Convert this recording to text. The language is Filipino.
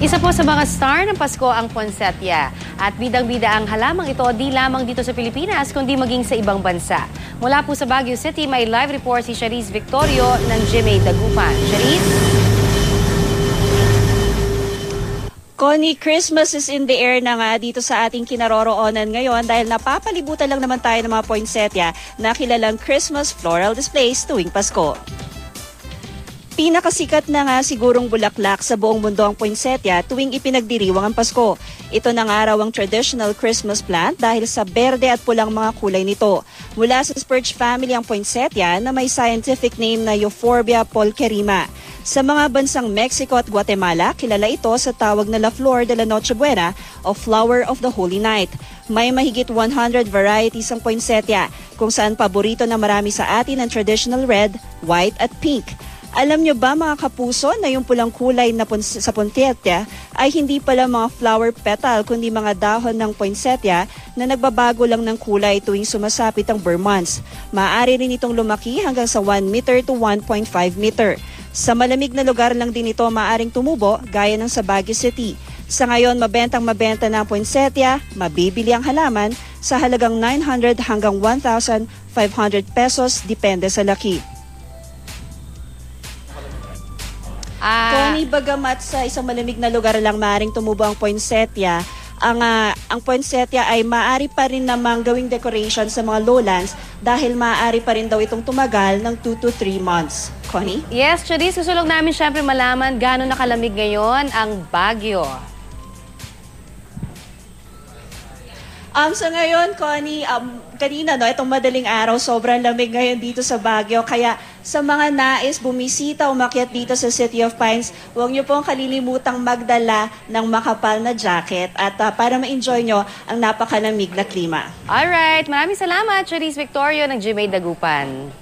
Isa po sa mga star ng Pasko ang poinsettia. At bidang-bida ang halamang ito di lamang dito sa Pilipinas kundi maging sa ibang bansa. Mula po sa Baguio City, may live report si Charisse Victorio ng GMA Dagupan. Charisse? Connie, Christmas is in the air na nga dito sa ating kinaroroonan ngayon dahil napapalibutan lang naman tayo ng mga poinsettia na kilalang Christmas floral displays tuwing Pasko. Pinakasikat na nga sigurong bulaklak sa buong mundo ang poinsettia tuwing ipinagdiriwang ang Pasko. Ito na nga raw ang traditional Christmas plant dahil sa berde at pulang mga kulay nito. Mula sa Spurge family ang poinsettia na may scientific name na Euphorbia pulcherrima. Sa mga bansang Mexico at Guatemala, kilala ito sa tawag na La Flor de la Noche Buena o Flower of the Holy Night. May mahigit 100 varieties ang poinsettia, kung saan paborito na marami sa atin ang traditional red, white at pink. Alam nyo ba mga kapuso na yung pulang kulay na sa poinsettia ay hindi pala mga flower petal kundi mga dahon ng poinsettia na nagbabago lang ng kulay tuwing sumasapit ang Burr months. Maaari rin itong lumaki hanggang sa 1 meter to 1.5 meter. Sa malamig na lugar lang din ito maaaring tumubo gaya ng sa Baguio City. Sa ngayon, mabenta na ang poinsettia, mabibili ang halaman sa halagang 900 hanggang 1,500 pesos depende sa laki. Connie, bagamat sa isang malamig na lugar lang maaaring tumubo ang poinsettia, ang poinsettia ay maaari pa rin namang gawing decoration sa mga lowlands dahil maaari pa rin daw itong tumagal ng 2 to 3 months. Connie? Yes, Charisse, gusto lang namin syempre malaman gaano nakalamig ngayon ang Baguio. Sa ngayon, Connie, kanina, itong madaling araw, sobrang lamig ngayon dito sa Baguio. Kaya sa mga nais bumisita, umakyat dito sa City of Pines, huwag niyo pong kalilimutang magdala ng makapal na jacket at para ma-enjoy nyo ang napakalamig na klima. Alright, maraming salamat, Charisse Victorio ng GMA Dagupan.